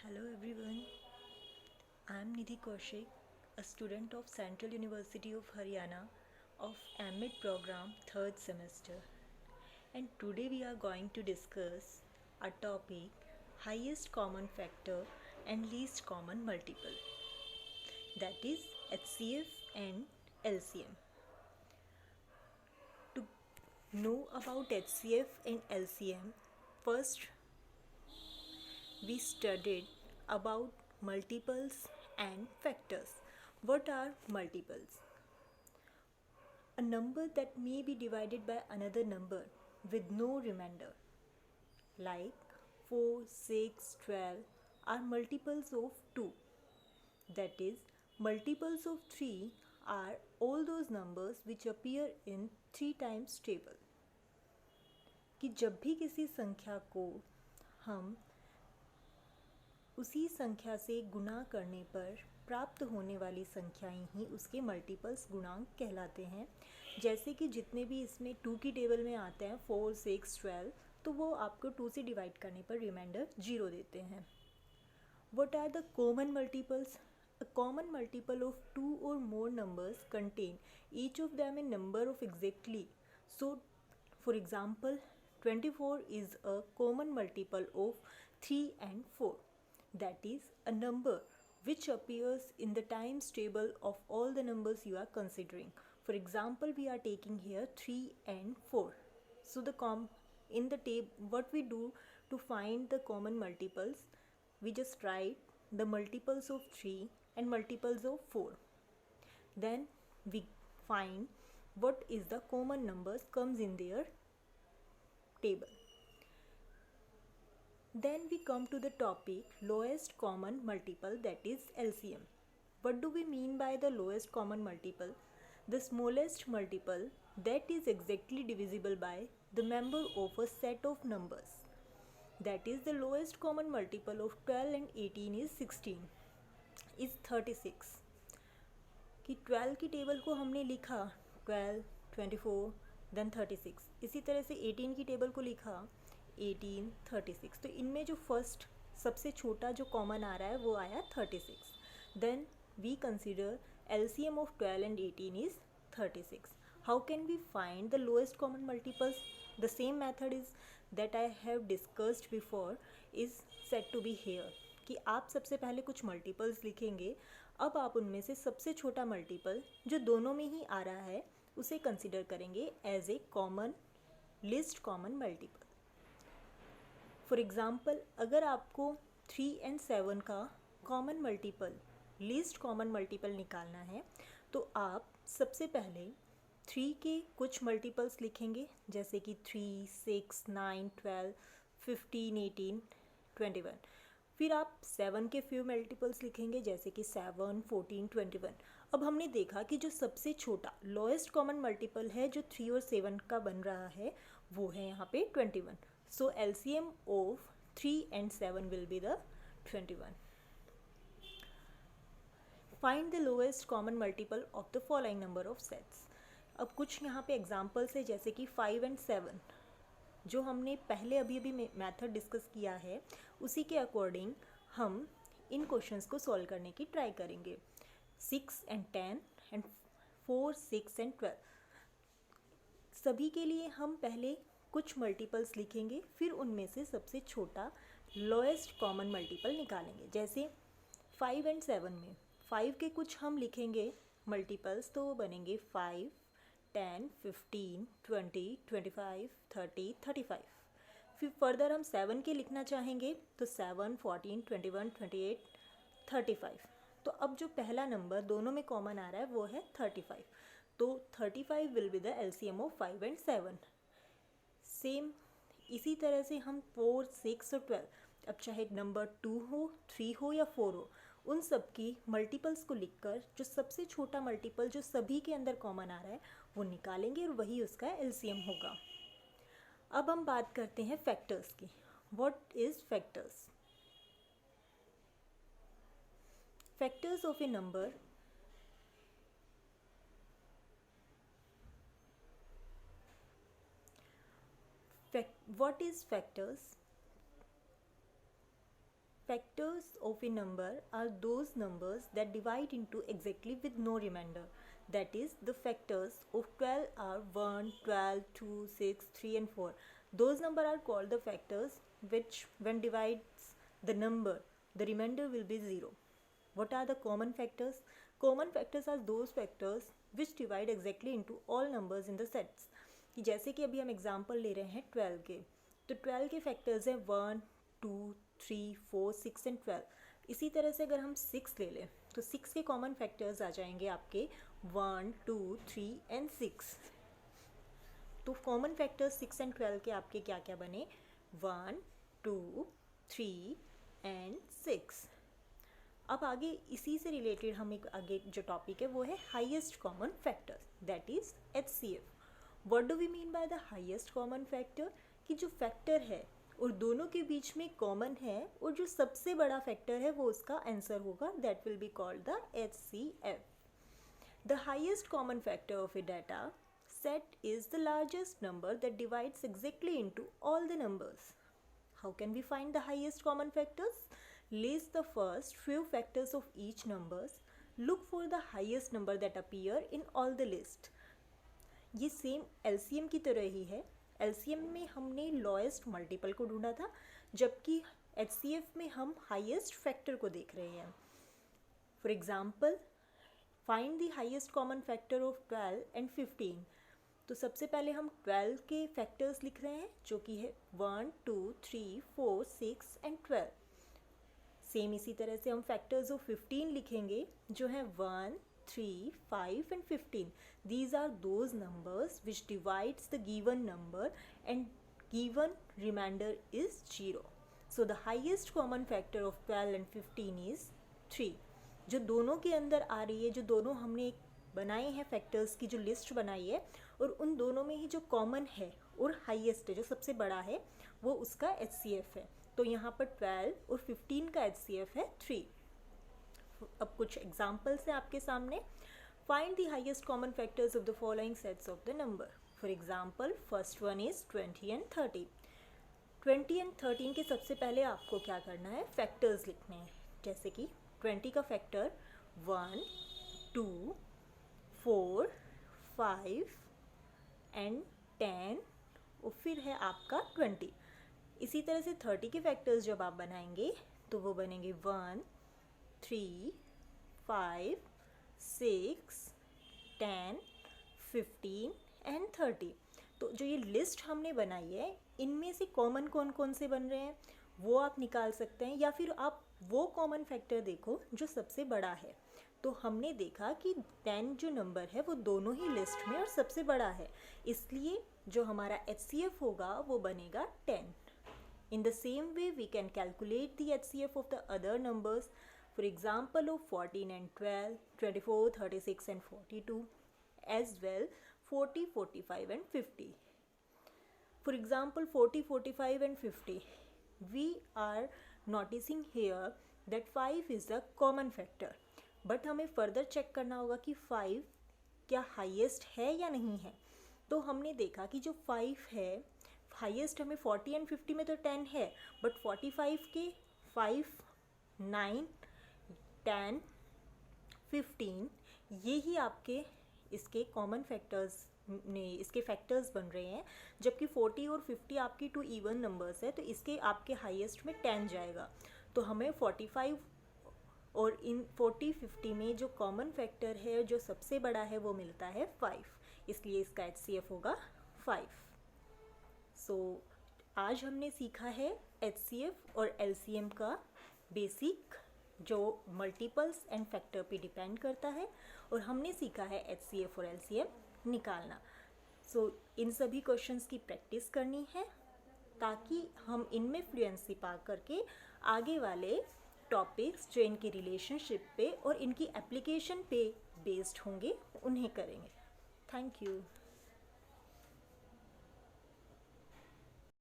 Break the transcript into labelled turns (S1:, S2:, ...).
S1: Hello everyone, I am Nidhi Kaushik, a student of Central University of Haryana of MID program 3rd semester, and today we are going to discuss a topic highest common factor and least common multiple, that is HCF and LCM. To know about HCF and LCM, first we studied about multiples and factors. What are multiples? A number that may be divided by another number with no remainder, like 4, 6, 12, are multiples of 2. That is, multiples of 3 are all those numbers which appear in 3 times table. कि जब भी किसी संख्या को हम उसी संख्या से गुणा करने पर प्राप्त होने वाली संख्याएं ही उसके मल्टीपल्स गुणांक कहलाते हैं। जैसे कि जितने भी इसमें 2 की टेबल में आते हैं 4, 6, 12, तो वो आपको 2 से डिवाइड करने पर रिमाइंडर 0 देते हैं। What are the common multiples? A common multiple of 2 or more numbers contain each of them a number of exactly. So, for example, 24 is a common multiple of 3 and 4. That is a number which appears in the times table of all the numbers you are considering. For example, we are taking here 3 and 4. So in the table, what we do to find the common multiples, we just write the multiples of 3 and multiples of 4. Then we find what is the common numbers comes in their table. Then we come to the topic lowest common multiple, that is LCM. What do we mean by the lowest common multiple? The smallest multiple that is exactly divisible by the member of a set of numbers. That is, the lowest common multiple of 12 and 18 is 16, is 36. कि 12 की table को हमने लिखा 12, 24, then 36. इसी तरह से 18 की table को लिखा 18, 36. तो इनमें जो फर्स्ट सबसे छोटा जो कॉमन आ रहा है वो आया 36. Then we consider LCM of 12 and 18 is 36. How can we find the lowest common multiples? The same method is that I have discussed before is said to be here. कि आप सबसे पहले कुछ मल्टीपल्स लिखेंगे, अब आप उनमें से सबसे छोटा मल्टीपल जो दोनों में ही आ रहा है उसे कंसिडर करेंगे as a common least common multiple. For example, अगर आपको 3 and 7 का common multiple least common multiple निकालना है तो आप सबसे पहले 3 के कुछ मल्टीपल्स लिखेंगे, जैसे कि 3, 6, 9, 12, 15, 18, 21। फिर आप 7 के फ्यू मल्टीपल्स लिखेंगे, जैसे कि 7, 14, 21। अब हमने देखा कि जो सबसे छोटा लोएस्ट कॉमन मल्टीपल है जो 3 और 7 का बन रहा है वो है यहाँ पे 21। सो LCM of 3 and 7 will be the 21। Find the lowest common multiple of the following number of sets. अब कुछ यहाँ पे एग्जाम्पल्स है, जैसे कि 5 and 7 जो हमने पहले अभी मेथड डिस्कस किया है उसी के अकॉर्डिंग हम इन क्वेश्चंस को सॉल्व करने की ट्राई करेंगे। 6 and 10 and 4, 6 and 12 सभी के लिए हम पहले कुछ मल्टीपल्स लिखेंगे, फिर उनमें से सबसे छोटा लोएस्ट कॉमन मल्टीपल निकालेंगे। जैसे 5 and 7 में 5 के कुछ हम लिखेंगे मल्टीपल्स, तो वो बनेंगे 5, 10, 15, 20, 25, 30, 35। फिर फर्दर हम 7 के लिखना चाहेंगे तो 7, 14, 21, 28, 35। तो अब जो पहला नंबर दोनों में कॉमन आ रहा है वो है 35। तो 35 will be the LCM of 5 and 7। Same इसी तरह से हम 4, 6 और 12, अब चाहे नंबर 2 हो, 3 हो या 4 हो, उन सब की मल्टीपल्स को लिखकर जो सबसे छोटा मल्टीपल जो सभी के अंदर कॉमन आ रहा है वो निकालेंगे और वही उसका LCM होगा। अब हम बात करते हैं फैक्टर्स की। What is factors? Factors of A number what is factors? factors of a number are those numbers that divide into exactly with no remainder. That is, the factors of 12 are 1, 12, 2, 6, 3 and 4. Those numbers are called the factors which when divides the number, the remainder will be 0. What are the common factors? Common factors are those factors which divide exactly into all numbers in the sets. जैसे कि अभी हम example ले रहे हैं 12 के, तो 12 के फैक्टर्स हैं 1, 2, 3, 4, 6 एंड 12. इसी तरह से अगर हम 6 ले लें तो 6 के कॉमन फैक्टर्स आ जाएंगे आपके 1, 2, 3 एंड 6. तो कॉमन फैक्टर्स 6 एंड 12 के आपके क्या क्या बने? 1, 2, 3 एंड 6. अब आगे इसी से रिलेटेड हम एक आगे जो टॉपिक है वो है highest common factor, that is HCF. What do we mean by the highest common factor? कि जो फैक्टर है और दोनों के बीच में कॉमन है और जो सबसे बड़ा फैक्टर है वो उसका आंसर होगा, that will be called the HCF. The highest common factor of A data set is the largest number that divides exactly into all the numbers. How can we find the highest common factors? List the first few factors of each numbers. Look for the highest number that appear in all the list. ये same LCM की तरह ही है. LCM में हमने lowest multiple को ढूंढा था, जबकि HCF में हम highest factor को देख रहे हैं. For example, find the highest common factor of 12 and 15. तो सबसे पहले हम 12 के फैक्टर्स लिख रहे हैं जो कि है 1, 2, 3, 4, 6 एंड 12. सेम इसी तरह से हम फैक्टर्स ऑफ 15 लिखेंगे जो है 1, 3, 5 and 15. These are those numbers which divides the given number and given remainder is 0. So the highest common factor of 12 and 15 is 3. जो दोनों के अंदर आ रही है, जो दोनों हमने बनाए हैं फैक्टर्स की जो लिस्ट बनाई है, और उन दोनों में ही जो कॉमन है और हाईएस्ट है, जो सबसे बड़ा है, वो उसका HCF है. तो यहाँ पर 12 और 15 का HCF है 3. अब कुछ एग्जाम्पल्स हैं आपके सामने. Find the highest common factors of the following sets of the number. For example, first one is 20 and 30. 20 and 13 के सबसे पहले आपको क्या करना है? फैक्टर्स लिखने हैं. जैसे कि 20 का फैक्टर 1, 2, 4, 5 एंड 10 और फिर है आपका 20. इसी तरह से 30 के फैक्टर्स जब आप बनाएंगे तो वो बनेंगे 1, 3, 5, 6, 10, 15 एंड 30. तो जो ये लिस्ट हमने बनाई है, इनमें से कॉमन कौन कौन से बन रहे हैं वो आप निकाल सकते हैं, या फिर आप वो कॉमन फैक्टर देखो जो सबसे बड़ा है. तो हमने देखा कि 10 जो नंबर है वो दोनों ही लिस्ट में और सबसे बड़ा है, इसलिए जो हमारा HCF होगा वो बनेगा 10. In the same way we can calculate the HCF of the other numbers. For example of 14 and 12, 24, 36 and 42, as well 40, 45 and 50. For example 40, 45 and 50, we are noticing here that 5 is the common factor. But हमें further check करना होगा कि 5 क्या highest है या नहीं है. तो हमने देखा कि जो 5 है हाईएस्ट हमें 40 एंड 50 में तो 10 है, बट 45 के 5, 9, 10, 15 ये ही आपके इसके कॉमन फैक्टर्स ने इसके फैक्टर्स बन रहे हैं, जबकि 40 और 50 आपकी 2 इवन नंबर्स है, तो इसके आपके हाईएस्ट में 10 जाएगा. तो हमें 45 और इन 40, 50 में जो कॉमन फैक्टर है जो सबसे बड़ा है वो मिलता है 5, इसलिए इसका HCF होगा 5. सो आज हमने सीखा है HCF और LCM का बेसिक जो मल्टीपल्स एंड फैक्टर पे डिपेंड करता है, और हमने सीखा है HCF और LCM निकालना. सो इन सभी क्वेश्चंस की प्रैक्टिस करनी है ताकि हम इनमें फ्लुएंसी पा करके आगे वाले टॉपिक्स जो इनकी रिलेशनशिप पे और इनकी एप्लीकेशन पे बेस्ड होंगे उन्हें करेंगे. Thank you.